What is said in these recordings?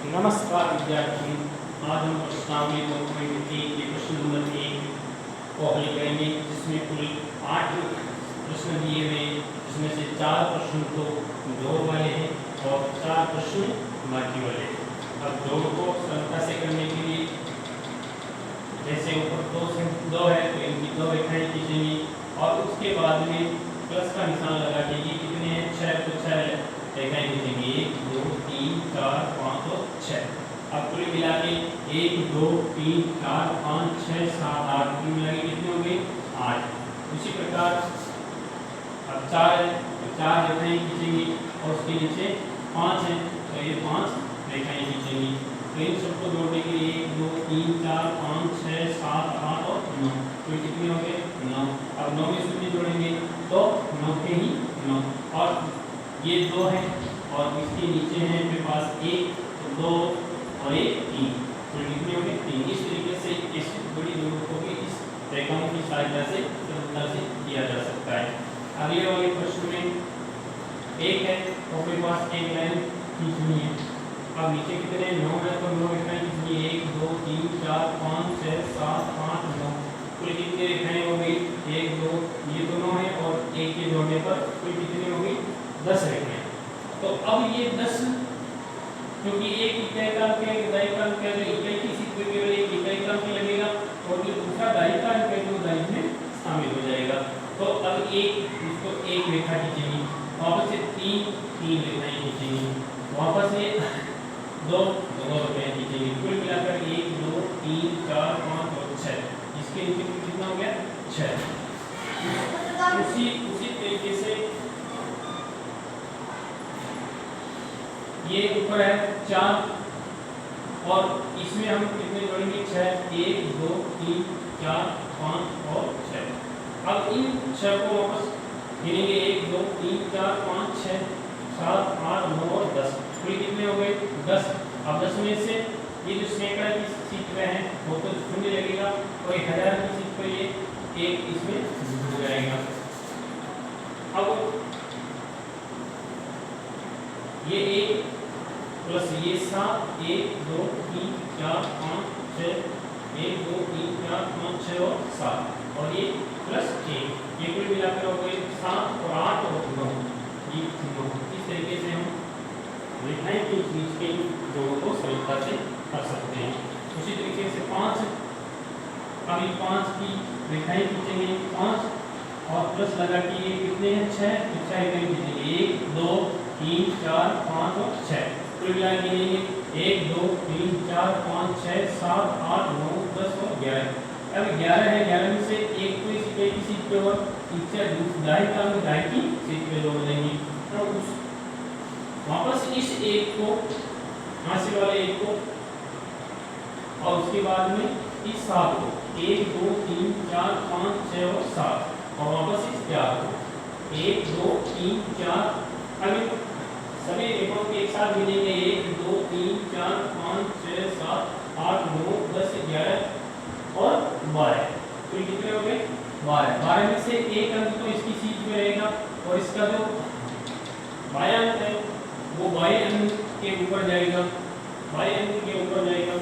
नमस्कार विद्यार्थी, आज हम प्रश्नावली 2.1 के प्रश्न नंबर 1 को हल करेंगे, जिसमें कुल 8 प्रश्न दिए हुए, जिसमें से 4 प्रश्न तो जोड़ वाले हैं और 4 प्रश्न बाकी वाले हैं। अब जोड़ को सरलता से करने के लिए जैसे ऊपर 2 है तो इनकी 2 रेखाएं खींचेंगे और उसके बाद में प्लस का निशान लगा के ये कितने हैं 6 तो 6 रेखाएं खींचेंगे 1 2 3 4 5 और 6। अब कुल मिला के 1 2 3 4 5 6 7 8 कुल मिला के कितने हो गए 8। उसी प्रकार अब 4 है तो 4 रेखाएं खींचेंगे और उसके नीचे 5 है तो ये 5 रेखाएं खींचेंगे। तो इन सबको जोड़ने के लिए 1 2 3 4 5 6 7 8 और 9 कुल कितने हो गए 9। अब 9 में शून्य जोड़ेंगे तो 9 के ही 9 और ये 2 है और इसके नीचे है मेरे पास 1 2 और 1 3 तो कितने हो गए 3। इस तरीके से इस बड़ी जोड़ को भी इस रेखाओं की सहायता से सरलता से किया जा सकता है। अगले वाले प्रश्न में 1 है तो मेरे पास एक लाइन खींचनी है। अब नीचे कितने 9 है तो 9 रेखाएं खींचनी 1 2 3 4 5 6 7 8 9 कुल कितनी रेखाएं हो गई 1 2 ये दोनों है और 1 के जोड़ने पर कुल कितनी हो गई 10 रेखाएं। तो अब ये 10 क्योंकि एक इकाई क्रम के दाई क्रम के जो इकाई की सीट पे केवल एक इकाई क्रम में लगेगा और जो दूसरा दाई क्रम के जो दाई में शामिल हो जाएगा। तो अब इसको एक रेखा खींचेंगे, वापस से 3 रेखाएं खींचेंगे, वापस से 2 रेखाएं खींचेंगे, कुल मिलाकर 1 2 3 4 5 और 6। इसके नीचे कितना हो गया 6। उसी तरीके से ये ऊपर है 4 और इसमें हम कितने जोड़ेंगे 6 1 2 3 4 5 और 6। अब इन 6 को वापस गिनेंगे 1 2 3 4 5 6 7 8 9 और 10 कुल कितने हो गए 10। अब 10 में से ये जो सैकड़ा की सीट पे है वो तो शून्य लगेगा और 1000 की सीट पर ये एक इसमें जुड़ जाएगा। अब ये 1 प्लस ये 7 1 2 3 4 5 6 1 2 3 4 5 6 और 7 और ये प्लस 1 ये कुल मिलाकर हो गए 7 और 8 और 9 ये 9। इस तरीके से हम रेखाएं के बीच के जोड़ों को सरलता से कर सकते हैं। उसी तरीके से 5 अभी 5 की रेखाएं खींचेंगे 5 और प्लस लगा के ये कितने हैं 6 तो 6 रेखाएं खींचेंगे 1 2 3 4 5 और 6 कुल मिला के गिनेंगे 1 2 3 4 5 6 7 8 9 10 और 11। अब 11 है 11 में से एक को इस इकाई की सीट पे और इससे दाई का दाई की सीट पे जोड़ देंगे तो उस वापस इस एक को हासिल वाले एक को और उसके बाद में इस 7 को 1 2 3 4 5 6 और 7 और वापस इस 4 को 1 2 3 4 अभी सभी रेखाओं के एक साथ मिलेंगे 1 2 3 4 5 6 7 8 9 10 11 और 12 तो कितने हो गए 12 में से एक अंक तो इसकी सीट में रहेगा और इसका जो बायां अंक है वो बाएं अंक के ऊपर जाएगा, बाएं अंक के ऊपर जाएगा।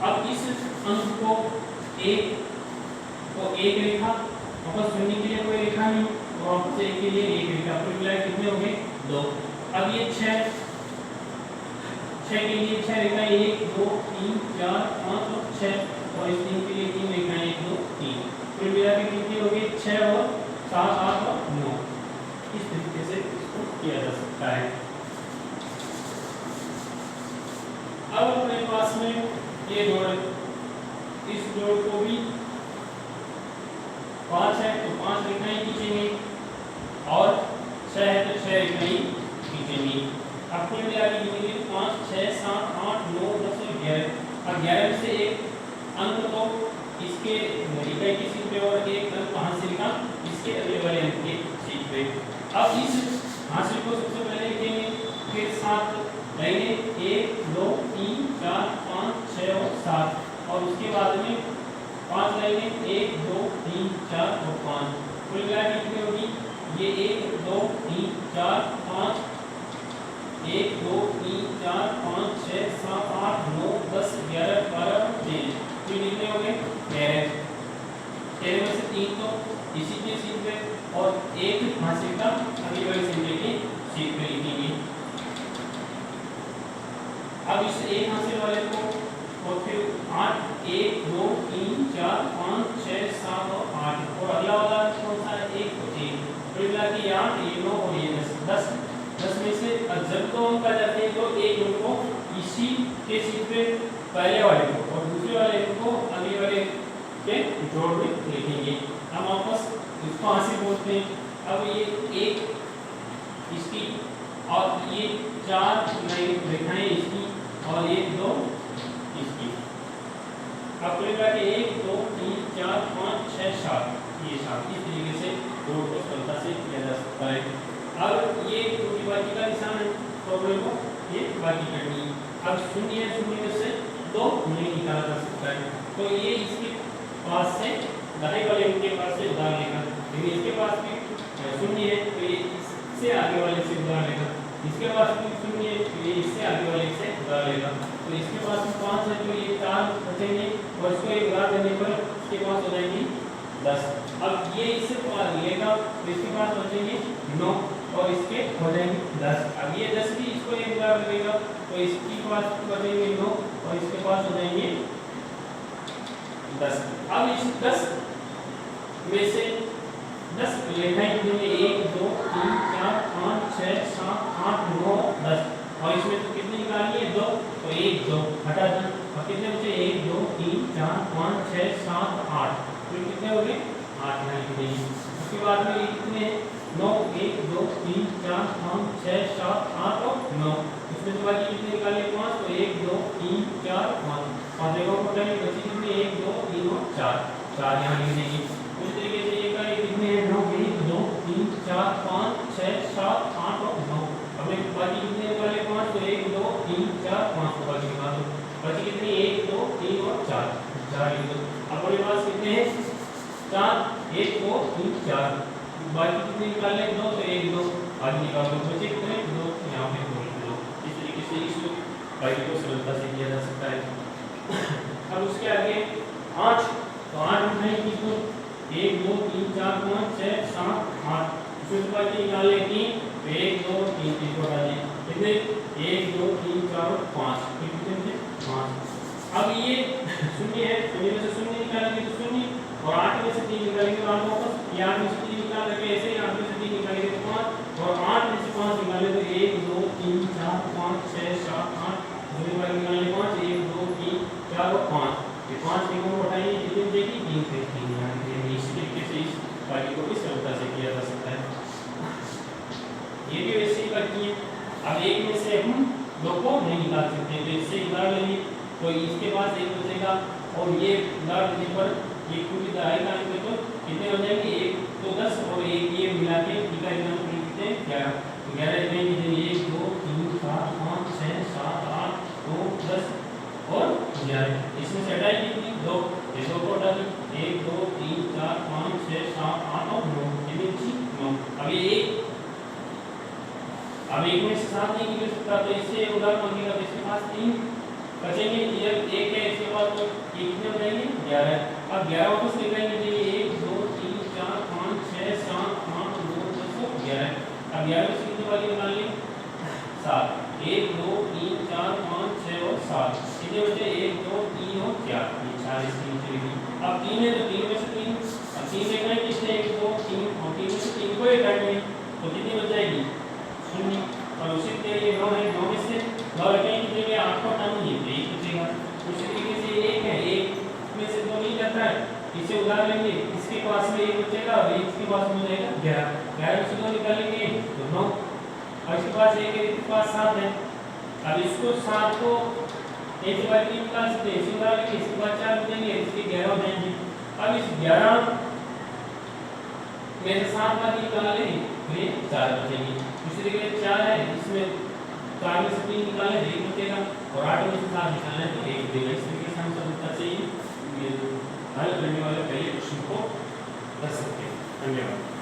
अब इस अंक को एक रेखा वापस चुनने के लिए कोई रेखा नहीं और वापस एक के लिए एक रेखा कुल मिला कितने हो गए 2। अब ये 6 के लिए 6 रेखाएं 1 2 3 4 5 और 6 और इस 3 के लिए 3 रेखाएं 1 2 3 कुल मिला के कितने हो गए 6 और 7 8 और 9। इस तरीके से इसको किया जा सकता है। अब अपने पास में ये जोड़ इस जोड़ को भी 5 है तो 5 रेखाएं खींचेंगे और 6 है तो 6 रेखाएं खींचेंगे। अब कुल मिला के गिनेंगे 5 6 7 8 9 10 और 11। अब 11 में से एक अंक तो इसके इकाई की सीट पे और एक अंक कहां से लिखा इसके अगले वाले अंक के सीट पे। अब इस हासिल को सबसे पहले लिखेंगे फिर 7 लाइनें 1 2 3 4 5 6 और 7 और उसके बाद में 5 लाइनें 1 2 3 4 और 5 कुल मिला के कितनी होगी ये 1 2 3 4 5 1 2 3 4 5 6 7 8 9 10 11 12 13 कितने हो गए 13 13 में से 3 तो इसी के सीट पे और एक हासिल का अगली वाली सिंबल की सीट पे लिखेंगे। अब इस एक हासिल वाले को और फिर 8 1 2 3 4 5 6 7 और 8 और अगला वाला कौन सा है 1 तो 1 तो मिला कि 8 ये 9 और ये 10 10 में से जब तो उनका जाते हैं तो एक उनको इसी के सीट पे पहले वाले को और दूसरे वाले को अगले वाले के जोड़ में लिखेंगे। हम वापस इसको हासिल बोलते हैं। अब ये एक इसकी और ये 4 नई रेखाएं इसकी और ये 2 इसकी। अब मिला कि 1 2 3 4 5 6 7 ये 7 इस तरीके से जोड़ को सरलता से किया जा सकता है। अब ये टूटी बाकी का निशान है प्रॉब्लम को ये बाकी करनी है। अब शून्य में से 2 नहीं निकाला जा सकता है तो ये इसके पास से दाएं वाले उनके पास से उधार लेगा लेकिन इसके पास भी शून्य है तो ये इससे आगे वाले से उधार लेगा। इसके पास भी शून्य है तो ये इससे आगे वाले से उधार लेगा। तो इसके पास 5 है तो ये 4 बचेंगे और इसको एक उधार देने पर इसके पास हो जाएंगे 10। अब ये इससे लेगा तो इसके पास बचेंगे 9 और इसके हो जाएंगे 10। अब ये 10 भी इसको एक बार लगेगा तो इसके पास बचेंगे 9 और इसके पास हो जाएंगे 10। अब इस 10 में से 10 लेना है 1 2 3 4 5 6 7 8 9 10 और इसमें तो कितने निकालनी है 2 तो 1 2 हटा दें और कितने बचे 1 2 3 4 5 6 7 8 फिर कितने हो गए 8 यहाँ लिख देंगे। उसके बाद में ये कितने 9 1 2 3 4 5 6 7 8 और 9 इसमें से बाकी कितने निकाले 5 तो 1 2 3 4 5 5 जगहों पर डालेंगे बची कितने 1 2 3 और 4 यहाँ लिख देंगे। उस तरीके से ये का कितने हैं 9 1 2 3 4 5 6 7 8 और 9 हमें बाकी कितने निकाले 5 तो 1 2 3 4 5 को बाकी निकाल दो बची कितनी 1 2 3 और 4 लिख दो। अब हमारे पास कितने हैं 4 1 2 3 4 बाकी कितने निकाल ले 2 तो 1 2 आगे निकाल दो बचे कितने 2 यहाँ पे 2 इस तरीके से इस बाकी को सरलता से किया जा सकता है। अब उसके आगे 8 तो 8 उठाएं किसको 1 2 3 4 5 6 7 8 इसमें बाकी निकाल ले 3 तो 1 2 3 3 को डालें कितने 1 2 3 4 5 कितने थे 5। अब ये शून्य है शून्य में से शून्य निकालेंगे तो शून्य और 8 में से 3 निकालेंगे तो 8 वापस 8 में से 3 निकाल करके ऐसे ही 8 में से 3 निकालेंगे तो 5 और 8 में से 5 निकाले तो 1 2 3 4 5 6 7 8 दूसरी बार निकालने 5 1 2 3 4 और 5 ये 5 की को उठाइए कितनी देगी 3 पे 3 यहाँ पे इस तरीके से इस बाकी को भी सरलता से किया जा सकता है। ये भी वैसे ही करती है। अब एक में से हम 2 को नहीं निकाल सकते तो इससे उधार लेंगे तो इसके पास एक बचेगा और ये उधार लेने पर ये पूरी दहाई का अंक तो कितने हो जाएंगे 1 तो 10 और 1 ये मिला के इनका एग्जाम कितने 11 11 1 2 3 4 5 6 7 8 9 10 और 11 इसमें से हटाई कितनी 2 ये 2 को डाली 1 2 3 4 5 6 7 8 और 9 कितनी थी 9। अब एक में से 7 नहीं निकल सकता तो इससे उधार मांगेगा तो इसके पास 3 बचेंगे ये एक है इसके बाद तो ये कितने हो जाएंगे 11। अब 11 वापस निकालेंगे तो 1 2 3 4 5 6 7 8 9 10 और 11। अब 11 में से कितने वाली निकाल लें 7 1 2 3 4 5 6 और 7 कितने बचे 1 2 3 और 4 ये 4 इसके नीचे लिखी। अब 3 है तो 3 में से 3 अब 3 देखना है कितने 1 2 3 और 3 में से 3 को एक काटना है तो कितनी बच जाएगी 0 और उसी तरीके ये 9 है 9 में से 9 रखेंगे कितने में 8 को हटाना है तो 1 बचेगा। उसी तरीके से 1 है 1 में से 2 नहीं जाता है इसे उधार लेंगे इसके पास में 1 बचेगा और इसके पास में हो जाएगा 11 11 में से 2 निकालेंगे तो 9 और इसके पास 1 है इसके पास 7 है। अब इसको 7 को एक से बार निकाल सकते हैं इसे उधार लेंगे इसके बाद 4 बचेंगे इसके 11 हो जाएंगे। अब इस 11 में से 7 बार निकाल लें तो ये 4 बचेंगे। इसी तरीके से 4 है इसमें 4 में से 3 निकाले तो 1 बचेगा और 8 में से 7 निकाले तो 1 बचेगा। इस तरीके से हम सरलता से हल करने वाले पहले क्वेश्चन को कर सकते हैं। धन्यवाद।